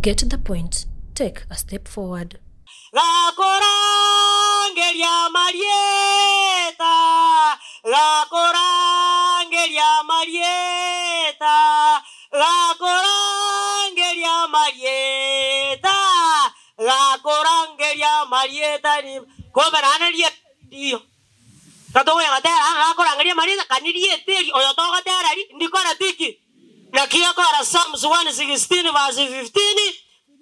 Get the point. Take a step forward. Gakorangeria Marieta, Gakorangeria Marieta, Gakorangeria Marieta, Gakorangeria Marieta ni komerana dio. Kato ya matera Gakorangeria Marieta kaniri eteri oyotoka terari ndikora tiki. Na kia kora Psalms 116 verse 15.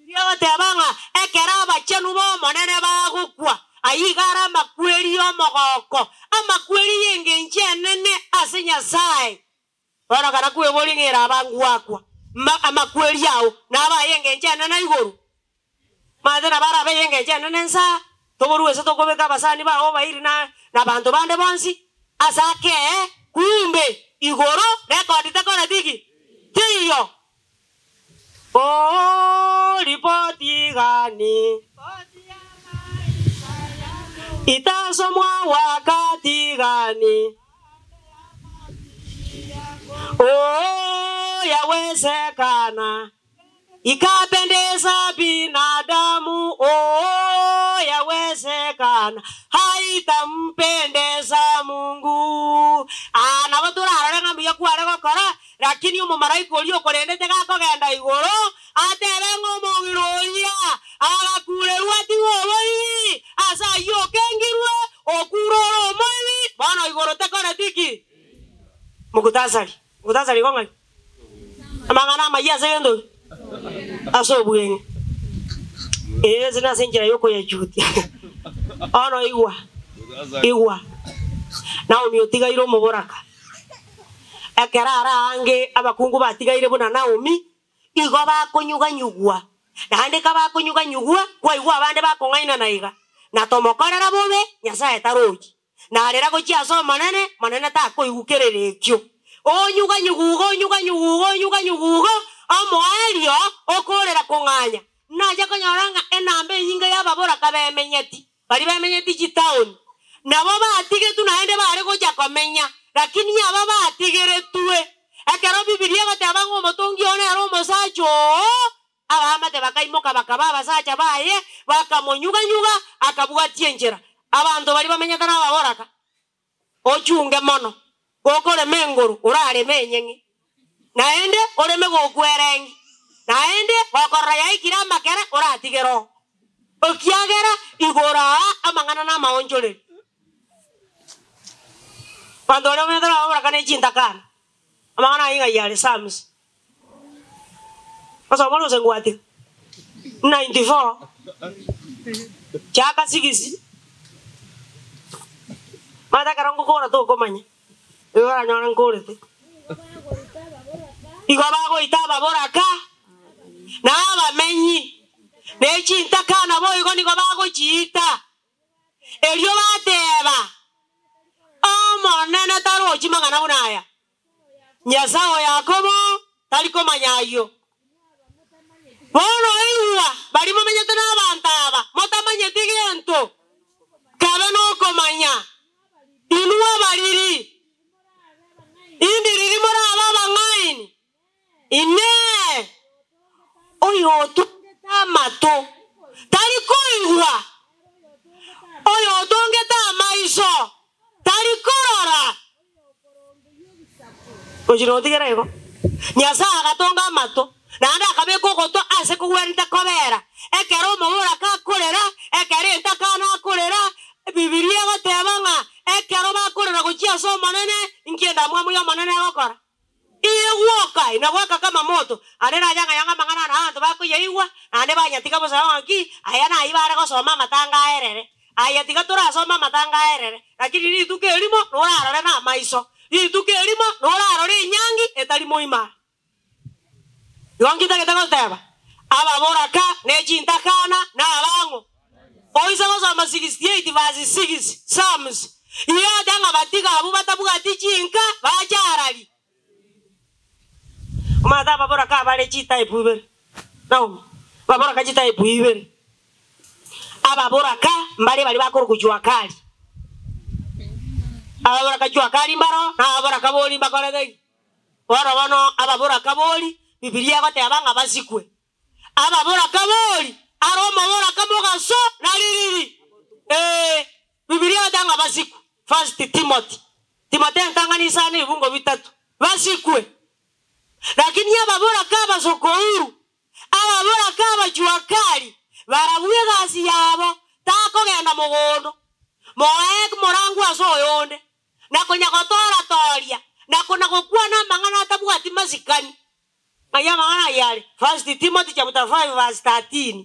Yo tebanga ekeraba chenu bo monene ba gukwa ayigara makweri omogoko amakweri yengenje nene asinya sai bara kana kuwe bolingira abangu akwa amakweri yawo naba yengenje nene iguru madena bara be yengenje nene nsa toboruwe se tokobeka basani ba oba iri na bantu bande bonsi asake kumbe igoro record tekora digi tiyo. Oh, ripoti gani itasomwa wakati gani? Oh, yawezekana ikapendeza binadamu. Oh, yawezekana haitampendeza Mungu. Na watu rara ngambia kuare gokora lakini umumaraika ulio kolendete gakogenda igoro atebe ngomogironya agakurerwa tiwoboi asa yokengirwe okuroro moibi bana igoro tekore tiki mukutasari gonga amangana maya sendo aso buenge zina senjira yoko ya juti ono igwa na umiotiga iro muboraka ekerara ange abakungu batigaire buna Naomi igo bakunyuganyugwa nande kabakunyuganyugwa kwa igwa abande bakongaina naiga na tomokorera bobe Nyasaye taroji na rera gochia so manene ta koigukererekyo onyuganyugo amoerio okorera konganya naja konyoranga enambe nyinga yababora kabemenyeti bari bemenyeti chitown nabo batige tunaende bare gocha komenya lakini aba batigere tuwe akero Biblia gatabango motongi one aro mosacho abamate bakaimoka bakababa sacha baye bakamonyuga akabuga tienjera abantu bari bamenyatana baboraka ochunge mono gokore mengoro urare menyengi naende oreme gokwerengi naende gokorra yaikira makere uratigero okiagera igora amangana na maonjore cuando le me daba ahora cane chinta kan amangana inga yale Psalms paso mono se nguati 94 chaka sigisi mata karango kora to komanya igora nyana ngorete igora go itaba boraka na bamenyi ne chinta kana boy go ni go bago chita elio bateba monene tarochi magana bunaya Nyasaye Yakobo taliko manyayo bono iwa bari momenyete nabantaba motamanyete gento kabe no komanya inwa bariri indiriri mora baba ngaini ine oyo tungeta mato taliko iwa oyo tungeta maiso tarikorora ojiro tigera ego Nyasaye agatonga mato nanda akabeko goto ase kugwerita kobera ekero mabora ka korera ekere ntakana korera Biblia gotebanga ekero bakorera gochia so manene inkienda mwamu ya manene gokora iwoka inawaka kama moto anera yanga mangana na bantu bakoyeigwa ande banyatika bosa wangi ayana ibare gosoma matanga erere ayatika turasoma matanga erere lakini ni tuke elimo norarore na maiso ni tuke elimo norarore nyangi etali moima yongita ketego teba ababoraka ne chintakana na abango oisa gosoma 68 verse 6 Psalms iya danga batiga abu batabuga tichinka bajarali mata baboraka bare chita ipuber no baboraka chita ipuber ababoraka mbali bali bakoro kujwa kali ababoraka jwa kali mbaro na ababoraka boli bakore dai ora bano ababoraka boli Biblia gote abanga basikwe ababora kabori aroma bora kamogaso na liriri Biblia danga basiku First Timothy ntanganisa ni ibungo bitatu basikwe lakini ababora kaba sokouru ababora kaba juakali barabuye gasi yabo tako genda mugondo moek morangu asoyonde nakonya kotora toria nakona kokua na mangana tabuati mazikani aya mangana yale First Timothy chapter 5 verse 13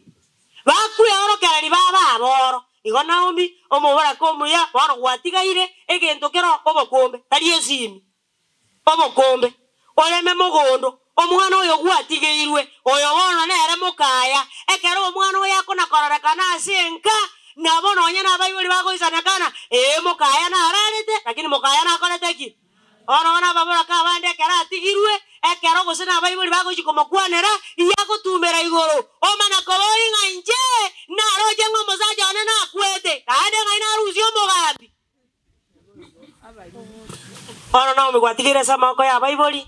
bakwe oro kali baba aboro igona omi omubara komuya wano gwatigaire egento kero obokombe tali esimi obokombe oleme mugondo omwana oyo gwatigeirwe oyo bono nere mukaya ekero omwana oyo akona kororekana asenka nabo nonya nabayuri bagoizana kana mukaya na ararete lakini mukaya na akorete ki ona babura ka bande karati irwe ekero gusina abayuri bagochikomakwanera iyagotumera igoro omana kobori nganje na roje ngomozaja ona na kwete kande ngaina ruzio mogambi ona no megwatigire samako ya abayuri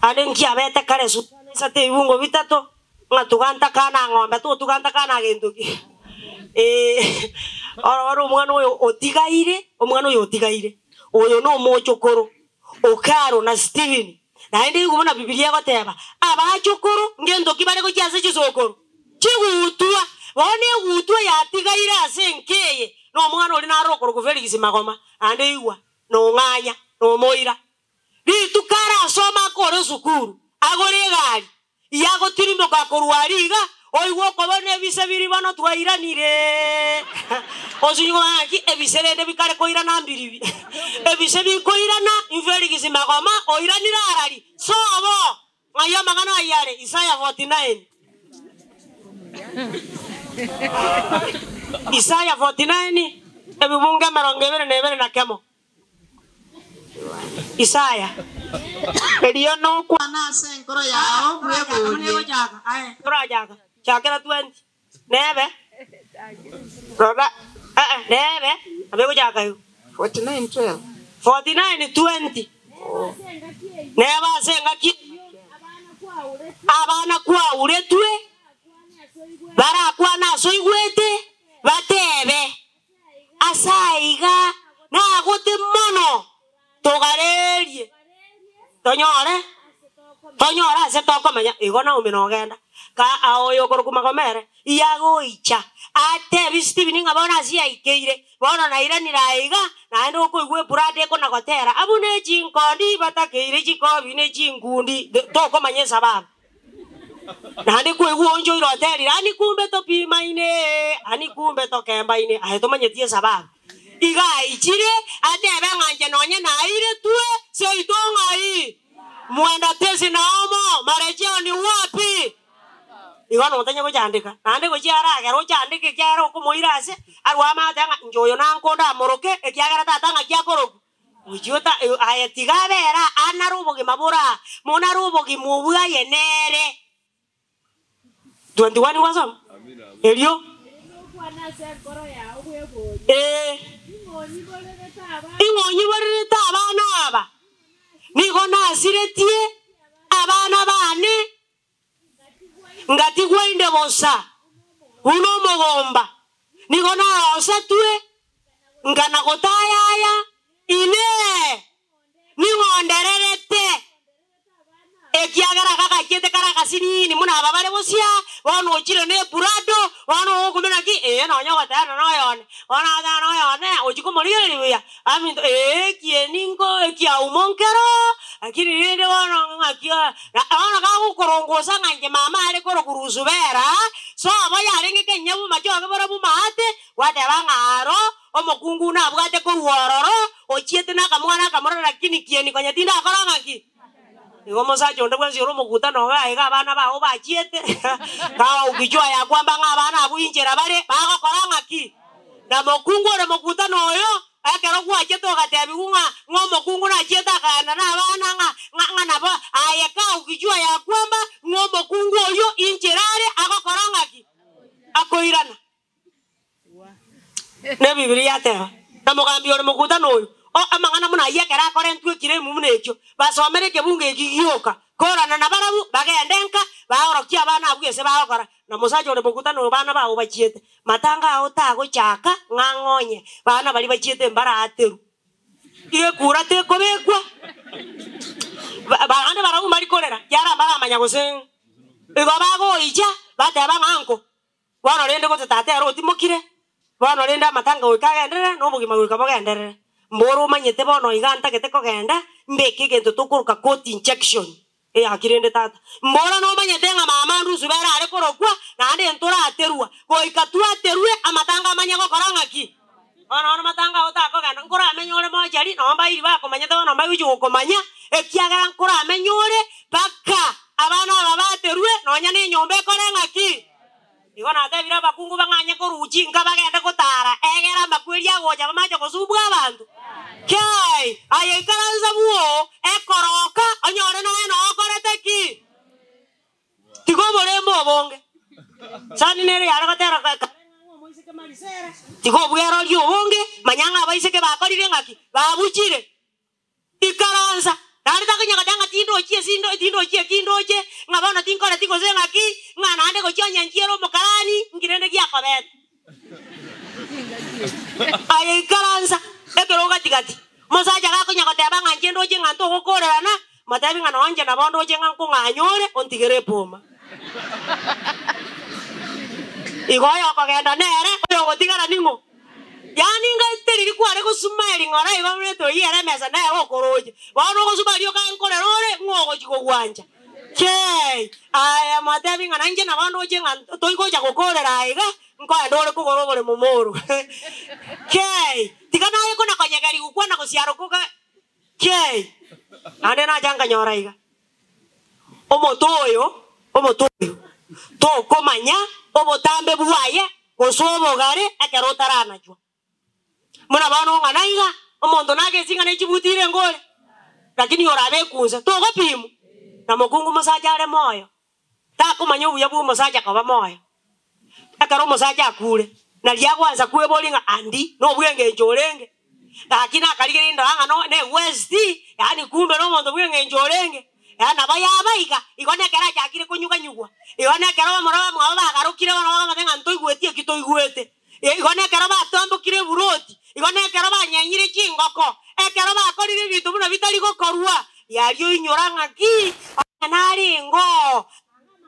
ane nkia bete kare su sate ibungo bitato ngatuganta kana ngombe tuganta kana genduki oro omwana oyo otigaire oyo no mochokoro okaro na Steven na ende ngubona Biblia goteba abachokoro ngendo kibare ko cyase chisokoro chigutwa bone gutwa yatigaire asenkeye no omwana oli na rokoro ku Felix Magoma ande iwa no nganya no moira bitukara asoma kore sukuru agore gari yago tirimo ka korwariga oiwo kobone bise biri bano twairanire ozinyo anki ebiserende bikare koirana mbiribi ebise bikoirana Felix Magoma oiranira arari sobo ngaya magana yare Isaiah 49 Isaiah 49 ebibunga marongevere nevere na kemo Isaiah eliyo no kwana senkoro yao mwebuli jaga kora jaga chakera 20 nebe roda nebe abego jaga yo 49 20 neba senga ki abana kwa uretwe bara kwa na soigwete batebe asaiga na gote mono togarerie tonyora se tokomanya igona uminogenda ka aoyo korukumagomere iyago icha ate Steven ngabona sia ikeire bona na iranira iga na ndo koigwe burade ko nagotera abune jinkondi batakeire jikobi ne jingundi tokomanya sababu na ndi koigwe onjo iroteri ani kumbe to pima ine ani kumbe to kemba ine aheto manyetie sababu iga ichire ate benganje nonye na ire tue se itonga hii mwenda tezi na omo marejeo ni wapi igano mutanya kuchandika nande kuchiara agero chandike kyaro kumuirase arwa matanga njoyo nankonda moroke ekyagara tatanga kyakoroku ujiota ayatigabera anarubogi mabura monarubogi mubwa yenere 21 wasam elio ingonyi borita abana aba niko nasiretie abana bane ngati gwende bosa uno mogomba niko na osatwe ngana gotayaya ine ningondererete ekiagara kaka kete kara kasini ni muna babare bosia wono chire ne purado wono kumena ki no nyawa tana no yone ona da no yone ojiko morire liya ami kieningo ekia umonkero akini rende wono ngakia ona ka kukorongosa nganje mama ale koro kuruzubera so abaya renge kenyabu macho akabara bu mate wate bangaro omokungu na bwate ko wororo ochiete na kamwana kamora lakini kieni kwenye tinda akora ngaki Igomo sa chonde kwa ziro mukuta no ga ega bana ba oba chiete ka ukijua ya kwamba ngabana abuinjera bare bago koranga ki na mokungu re mukuta no yo akero kwa cheto gatebi kunga ngomo kungu na cheta kana na bana nga na ba ayeka ukijua ya kwamba ngomo kungu yo injerare ago koranga ki akoirana ne Biblia te na mogambi ore mukuta no yo amangana muna yekera korentwe kire mumunecho basomere kebunge gigioka korana na barabu bagendenka baorokia abana abwese bagokora na musacha ore mokutano bana bago bachiete matanga ao tagochaka ng'ang'onye bana bari bachiete mbara ateru igekura tekobekwa bagande barabu bari korera yara bagamanya gose igo bagoija bateba ng'anko bono rende gote tatero otimokire bono rende amatanga goikagenderera nobogima goikabogenderera mboro manyete bono iganta gete kogenda mbeke gento tokuruka court injection akirende tata mbora no manyete nga mama ndusu bera are korokwa na ande ntora aterua goikatua aterue amatanga manya gokoranga ki ono matanga otako gana nkora amenyore mojari no mbairi bako manyete bono mbairi gukomanya ekiagara nkora amenyore baka abana babaterue no nyane nyombe korenga ki igona atebira bakungu banganye koruji nkabagende gotara egera makweria goja bamaje gosubwa abantu kai ayekaranza buo ekoroka onyore na eno okorete ki tigo borembo bonge sani nere yara gatera ka moiseke marisera tigo bwero lyo bonge manyanga baiseke bakorire ngaki babuchire ikaranza nari takanya kadanga tindo chie kindoche ngabona tinkora tiko zenga ki ngana ande ko chonya njiero mokarani ngirende kia kabet aye karanza ekero gatigati mosaja ga kunya koteba nganjendo che nganto gokorerana matabi ngana wanje na bondo che nganko nganyore ontigere poma igoyo kogenda nere yo gotigara ningo yani ngaiteri kware ko sumairi ngora iba mreto yere mesa na yo koroje bono ko sumari yo kan korerore ngogo chiko gwanja ke aya matabi ngana nje na bondo che nganto toiko cha gokorera iga nko ndore ko gorobore momoro ke tikana yeko na konyagari ukwana ko siaro ko ke ane na janga nyora iga omotoyo to komanya obotambe buwaye gosobo gare akerotarana jwa muna bano nganaiga omondo nage singa ne chibutire ngore lakini orabe kunza to gopimu na mokungu masaja ale moyo ta kumanya ubuya bu masaja kaba moyo akaro masaja akure na lyagwanza kuebolinga andi no bwenge njolenge lakini akaligere ndanga no ne west yani kumbe no mondo bwenge njolenge yana bayabaiga igone kera jakire kunyuga nyugwa igone kera muraba mwaba garukire bana bamatenga ntoigwetie kitoigwete igone kera batambukire buroti igone kera banyanyire kingoko ekera bakorire bitu buna bitari gokorwa yariyo inyoranga ki anari ngo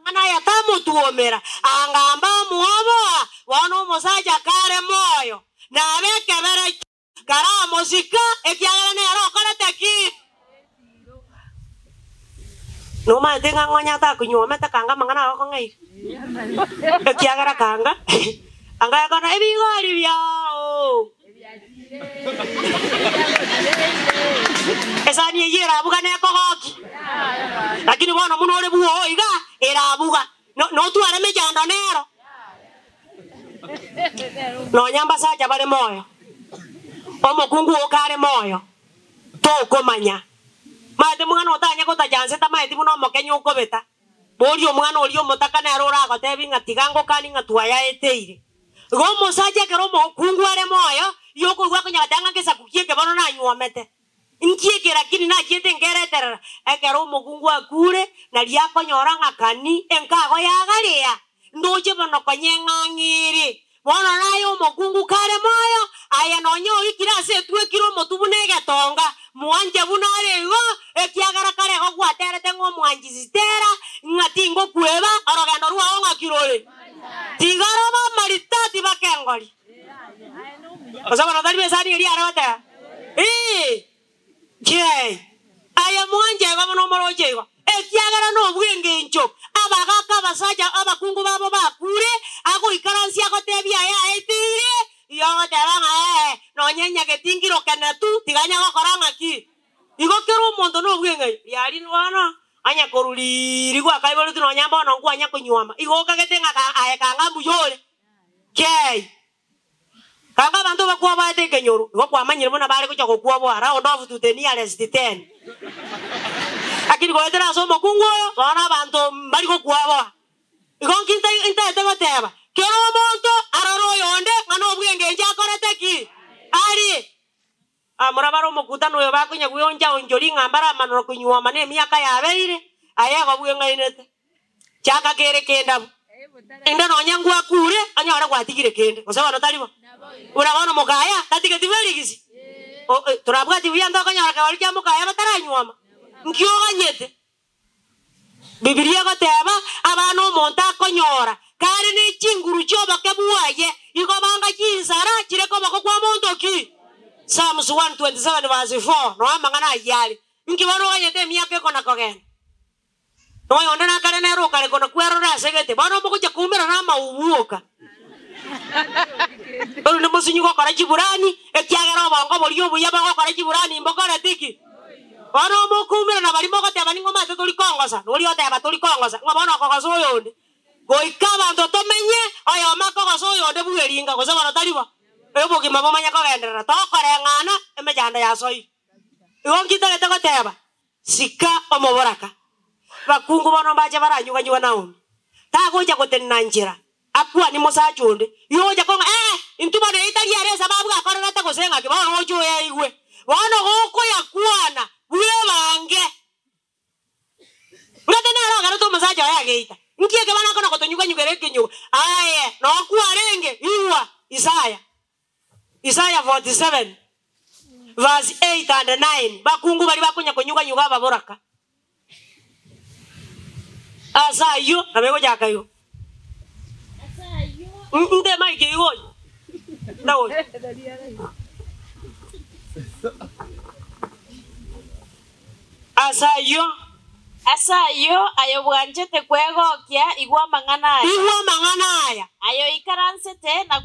ana yatamu tuomera angamba muobo wano mosaja kare moyo na bekebere kara muzika ekiagara ne ro korete ki no ma tenga ngonya ta kunywa meta kanga mangana ko ngai ekiagara kanga anga yakona ebigori byao esa ni yera buga ne ko hoki lakini bona muno ole buo iga era buga no tu are me jando nero no nyamba saja bare moyo omo kungu okare moyo to komanya mate mwana otanya kota janse ta mate muno mokenyo okobeta bori omwana oli omotaka na rora gotebi ngatigango kani ngatuaya eteire gomo saja kero mo kungu are moyo yoko gwa kunya danga kesa kukieke bono na nyuomete nkieke lakini na kiete ngeretera ekero mo kungu akure na liako nyoranga kani enkago ya galia ndoje bono konyenga ngiri bono nayo mo kungu kare moyo aya nonyo ikira se tuwe kiro motubune gatonga muanje bunare go ekiagara kare go gwatere tengo muanji zitera ngatingo kueba arogendo ruwa onga kirole tigaro ba maritati bakengoli osaba no dali besari eri arota aya muanje go no moroje go ekiagara no bwenge ncho abagaka basaja abakungu babo bakure ago ikaransia go tebia ya etire yo teranga no nyenya getingiro kanatu tiganya gokoranga ki igokero mondo no bwenge yari wana anya koruliri gwa kaibolo tino nyamba no ngwanya kunyuma igoka getenga ka ayekanga muyole kei kanga bantu bakwa bate kenyoro gokwa manyire mona bale kucha kokwa bo ara ondo fututeni arrest 10 akini goetera so mokungoyo wana bantu bali kokwa bo igonkinta inta tengo teba kero monto araro yonde ngano bwenge nja korete ki ali amurabaro mokutano yo bakunya kuyonja onjoli ngambara manoro kunywa mane miaka ya beire aya go bwenga inete chaka kere kenda enda no nyangu akure anyara kwatigire kende osaba talibo urabona mukaya tatige tiveligisi turabwati buyanda kanyara kawali kya mukaya bataranywa nkyoga nyete Biblia goteba abana omonto akonyora kare ne chinguru choba kebuaye igobanga chinsara kireko bakokwa monto ki Psalms 127 verse 4 no amangana yali nkibano ganyete miaka kona kogenda no yonde na kare ne ro kare kona kwero na segete bano mukuja kumira na maubuoka Olu musinyu kora chiburani ekyagera bango boliyo buyaba kora chiburani mbokora tiki Bano mukumira na bali mogote abani ngoma tuli kongosa noli oteba tuli kongosa ngabona kogoso yonde goikaba ndo tomenye ayo makogoso yonde bugeringa goza bana taliba ebogi mabomanya kogenderera tokore ngana emejanda ya soi igongita gete goteba sika omoboraka bakungu bono baje baranyuganyuga naomi tagoja gotenna njira akwa ni musachunde yoja konga intuma de itali are sababu akora ta gosenga ke bono ojo ya igwe bono goko yakwana Buyelange. Ngate na ro garoto musaja ya geita. Nkie ke bana kono kotonyuka nyugereke nyu. Aye, no kuarenge iwa Isaiah 47 verse 8 and 9. Bakungu bali bakunya konyuka nyuga baboraka. Asayo nabego jakayo. Asayo. Nde mai ke iwo. Ndawo. Asayo ayobwanjete kwegokia igwa manganaya ayo ikaransete na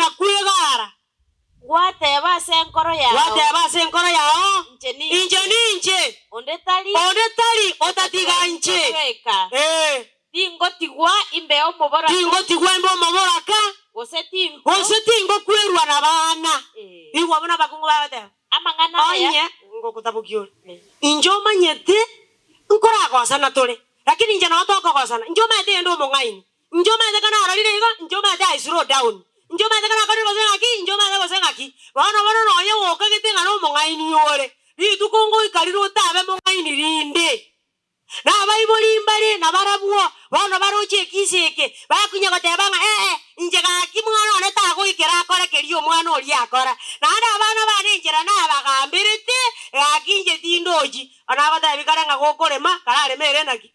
kwegara wateba senkoro yao inje ondetali otatiga nche tingo tigwa imbe omoboraka osetingo kwerwa na bana igwa bona bakungu bate amanganaya ngokutabukyo injoma nyete nkora gosana tole lakini njana otoko gosana njoma ete ndo mongaini njoma ete kana aralire igo njoma ete slow down njoma ete kana kari gosenga ki njoma ete gosenga ki bana no ye woka gete ngano mongaini yore ritu kongo ikariro tabe mongaini rinde na baibuli mbali na barabuo bana baroche kiseke bakunya gotebanga njega kimwana ne tago ikera akore keriyo mwana oli akora na abana bane njera na bagambirite akinje tindoji ana bata bikaranga gokorema karare mere naki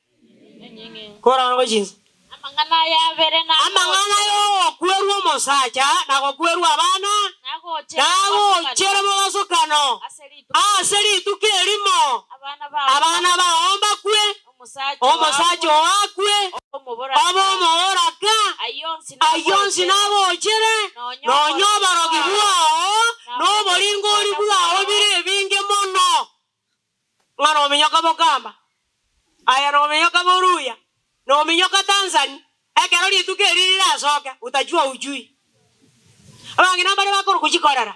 kora ngo jinsi amangana ya bere na amangana yo kweru mosacha na go kweru abana nago chere mo gasokano aseri tukerimo abana ba omba kwe omosacho akwe omoboraka ayonsi nabo chere no nyobaro gibuo no boringori buo bire binge mono ngano minyoka bokamba aya no minyoka boruya no minyoka Tanzania ekero litukeririra soka utajua ujui abangina bale bakoro kuchikorara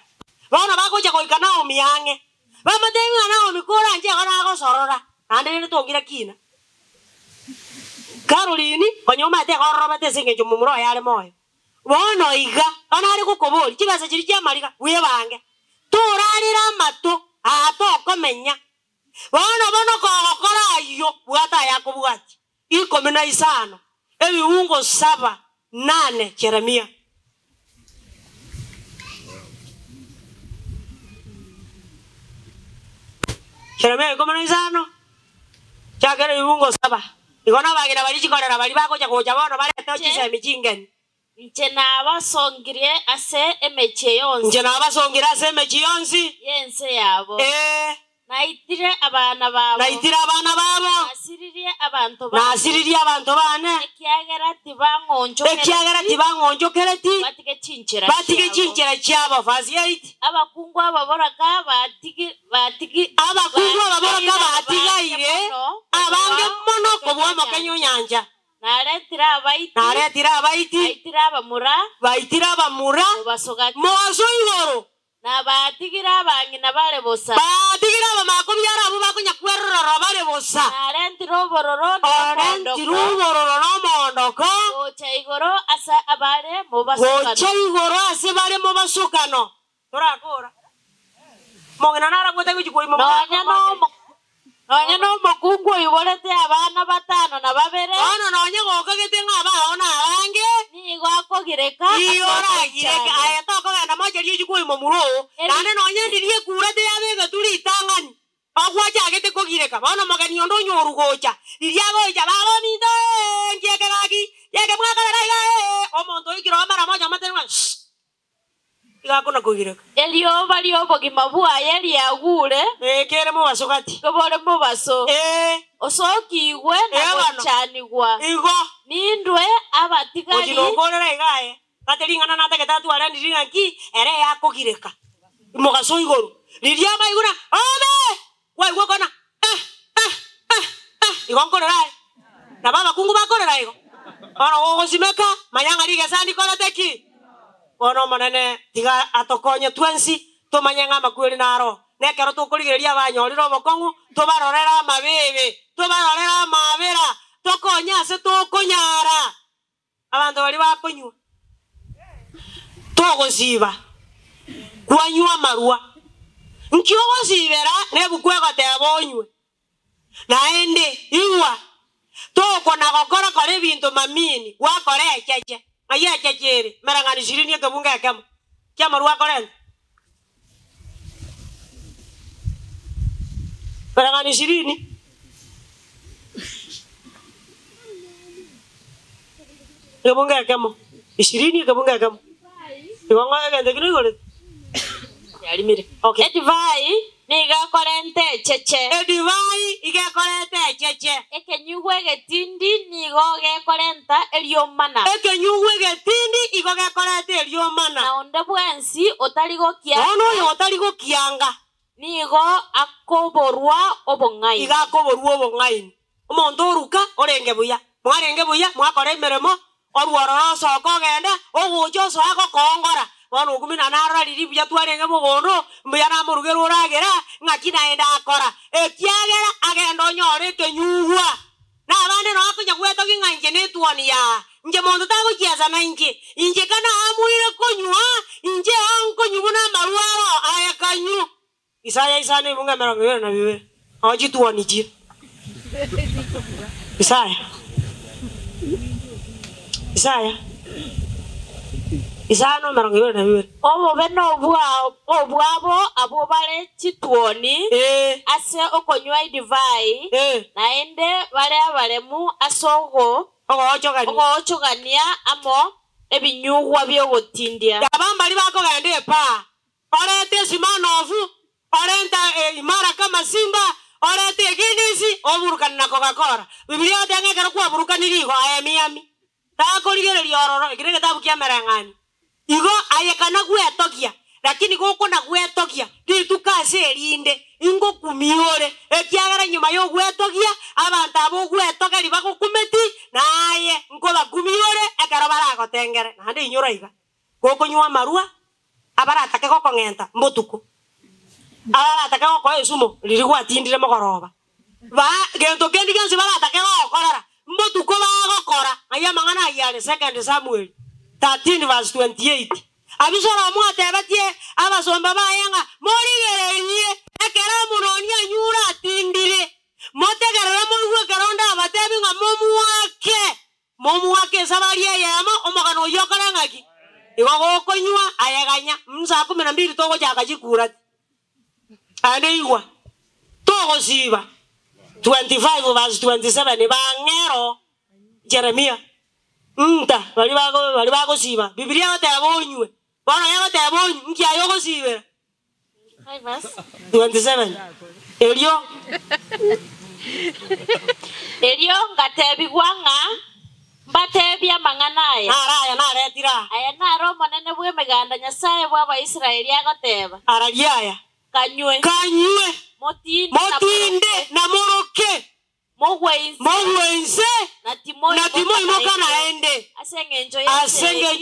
bana bakoja koikana omiyange bamatenga na omikora nje kana gosorora ande ne tongira kina Caroline konyoma te gorroba te singe mumuro yale moyo bono iga ana ari kukoboli kibasa kiri kya malika buye bange turarira mato atokomenya bono kokora yo bwata yakobwati ikomena isano ebiungo 7:8 Jeremia ikomena isano chakere biungo 7 igona bagira bali chikorera bali bakoja koja bono bali atachisa emijingeni nche na basongirie ase emeche yonsi yense yabo naitire abana babo nasiririe abantu bane ekiagera tibangonjo kereti batige chinchira cyabo fazi 8 abakungu ababoraka batigaire abange mono kubwa makenyo nyanja naretira abaiti baitira abamura mozo igoro na batigira abangina bale bosa batigira abamakubyara abo bakunya kwerora bale bosa narentiro bororo no mondoko ocha igoro asa abale mo basukano turakora mongena nara kwete kujikoimo Nonya no mokungu iborete abana batano na babere. Ono nonya goka getenga abaona abange. Nigo akogireka. Iyora gireka ayata ko ganda maje ryo jiko imomuro. Nane nonya ndirie kurate yabega turi itangani. Agwaja agete ko gireka. Bano magani ondo nyoru gocha. Iria gocha baba mindo ngeke gaki. Yeke mwaka raiga omonto ikiro mara moja matenwa. Igakona ko gireka. Elio balio bogima bwaye lyagule. Kere mu basokati. Kobole mu baso. Osokiwe na gochanigwa. Igo. Nindwe abatigari. Ojinokorera igaye. Kateringana na taketatu arandi rinaki ere yakogireka. Mugaso igoro. Liria maigura. Ome! Wai gokona. Igonkorera. Na baba kungu bakorera igo. Ono gogosimeka manyanga ligesani kolateki. Ono manene tiga atokonye twensi to manyanga makweli naro. Nekero tukurigeria abanyoriro bokongu to barorera mabebe. To barorera mabera. Tokonya se tokonyara. Abantu bali bakonywa. Togosiba. Kwanywa marua. Nkiyogosibera nebukwego tebonywe. Naende iwa. Toko na gokora kore bintu mamini wakore echeche. Aye chechere merangani 20 ekabunga kama. Kya marua kore. Merangani 20. Ekabunga kama. 20 ekabunga kama. Iwanga gende kino yalimire. Okay. Edivai niga korente cheche. Edivai iga korente cheche. Ekenyugwe getindi nigo ge korenta eliomana. Ekenyugwe getindi igo ge korente eliomana. Na onde bwensi otaligo kia. Ono yo otaligo kianga. Nigo akoborwa obongai. Iga akoborwa obongai. Omonto oruka orenge buya. Mwarenge buya mwakore meremo orworo soko genda ogujo so akokongora. Wano kumina nara liribu ya tuarenge mugondo mbuyana murugero uragera ngakina enda akora ekiagera agendo nyore kenyugwa na abane no akunya kweto kinganje netuoni ya nje mondo tago kiaza na inje kana amurire konywa inje anko nyubuna maruaro ayakanyu Isaya isane munga merango na bibe oji tuoni ji Isano merango na bibe obo beno obwabo abo bale chituoni ase okonywa divai naende bale abalemu asogo ochogania amo ebinyugwa byogotindia abambali bako gande pa orete simanofu orenta imara kama simba orete ginisi oburukan na Coca-Cola Biblia tenge kwa burukan irigo ayamiami tako ligere liororo kirege tabu kia merangani Igo ayekana gwetokia lakini goko na gwetokia ditukase rinde ingo kumiore ekiagara nyuma yo gwetokia abantu abo gwetoka libako kumeti naye ngoba kumiore ekarabara gotengere nande inyora iga goko nywa marua abara atake goko ngenta mbotuko abara atake goko esumo lirigwa atindire mogoroba ba gento kendi kansi bara atake gokorara mbotuko ba gokora aya mangana yale 2 Samuel 13 verse 28. Abisora mwatebatie abasomba bayanga morigerenye ekera munonia nyura tindire motegerera muruwe karonda abatebi nga momu wake sabari yama omagano yokara ngaki igo konywa ayaganya msa 12 togo jakajikura ande iwa togo siba 25 verse 27 bangero Jeremia bali bago siba Biblia batabonywe bana yaba tabonye nki ayogo sibe 27 Elio ngatebi gwanga batebya manganaye araya naretira aya naro monene bwe meganda nyasaye bwa Abaisraeli agoteba arayaya kanywe motinde na moroke Mogwense na timoi mokana ende asengenjo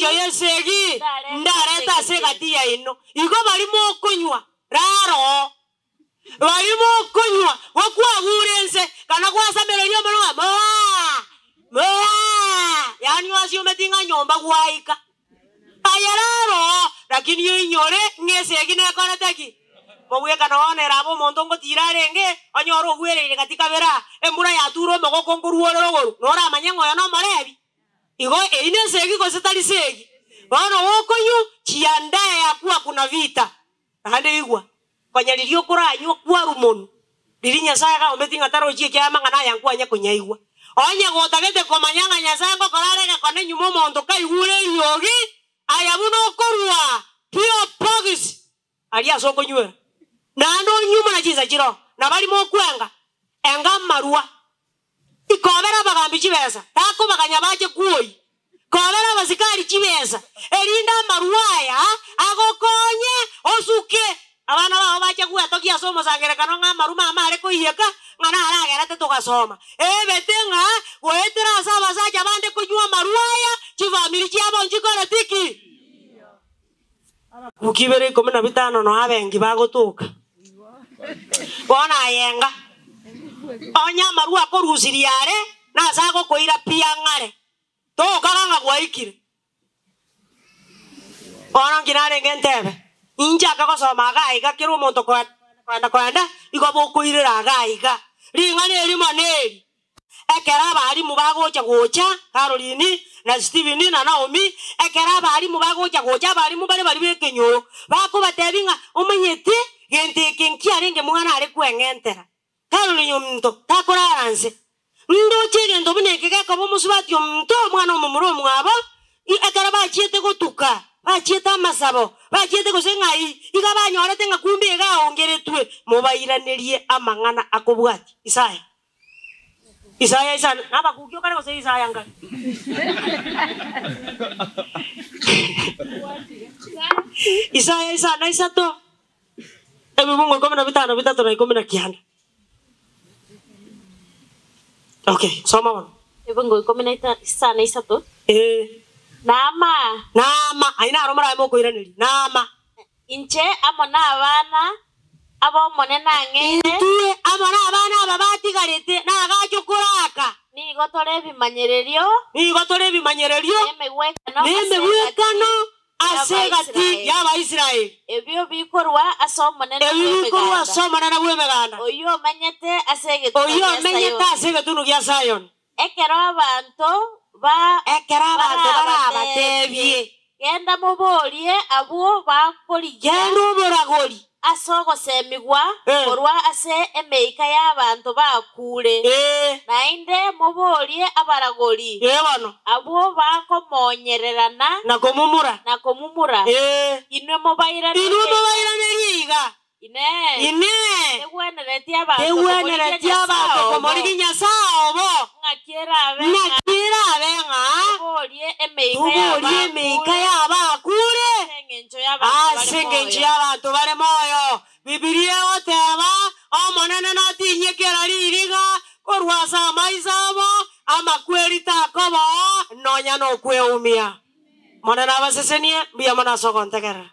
yesegi ndareta segatia ino igo bali mokonywa raro bali mokonywa wakwa gurense kana kwasamero lyo moa yani wasio metinga nyomba gwaika ayararo lakini yinyore ngesegi ne korataki mogwe kana one rabo monto ngotira renge onyoro gwerere katika bera embura ya turo mogoko nguruorero goru nora manyengo ya no marebi igo ine segi ko setali segi bana woko yu chiandae akuwa kuna vita hande igwa kwanyalirio kuranywa kwa rumonu dirinya saya ka ometinga taro chie kya mangana yangu anya kunyaigwa onya gotagete komanyanga nyasaye ngo korare ka kone nyumo mondo kai gure yogi ayabuno korwa pio pogis alia soko nywe na ndo nyuma na chiza chiro na bali mo kwenga enga marua ikobera bagambi chibesa tako baganya baje kuoi kobera basikari chibesa erinda maruaya agokonye osuke abana babo baje kuya tokia somo sangerekano nga maruma amare ko iyeka ngana aragera te togasoma betenga goetera saba saja bande kunywa maruaya chivamiri chiabo njikora tiki ukibere 15 no abengi bagotuka bona yenga onya marua ko rusiriare na sago koira pia ngare to kanga gwaikire ona kinare ngentebe inja ka gosoma gaiga kiro monto kwanda igobo koirira gaiga ringane ri maneri ekera bari mubagocha gocha Caroline na Steven na Naomi ekera bari mubagocha gocha bari mubare bari bekenyo bako batebinga omanyete gente kenkiarenge mwana ari kwengentera Caroline mto takoraranse ndo chegendo bunekeke ko bomusubati mto mwana omumuro mwabo ekera bachiete gotuka bachieta masabo bachiete gosengai iga banyorete ngakumbi ga ongeretwe mubairanerie amangana akobwati Isaya naba kugyo kana gose Isaya nga Isaya na isato ebungo 15 bitatu na 19 okay soma wan ebungo 15 na isato nama aina aromara mo koiraneri nama inche amona abana abo monena ngene tuwe amona abana babati garete na gacho kuraka nigo tore bimanyererio nemewekano asegati yaba Israel ebyo bikorwa asomonena na bwemeganda oyo manyete asege tunu gya Zion ekero abantu barabatebye genda mubolie abo bakori genda oboragori asogosemigwa korwa ase emeika y'abantu bakure nainde mubolie abaragori bano abo bakomonyererana na komumura inwe mubairane riga ine egwenereti abantu komorigi nyasaye obo ngakira benga mubolie emeika y'abakure asengencho y'abantu bare moyo Bibilia oteba omonene natinyekera ririga korwasa amaisabo amakweri takobo nonya no kweumia monena basesenie biya mona sogontekera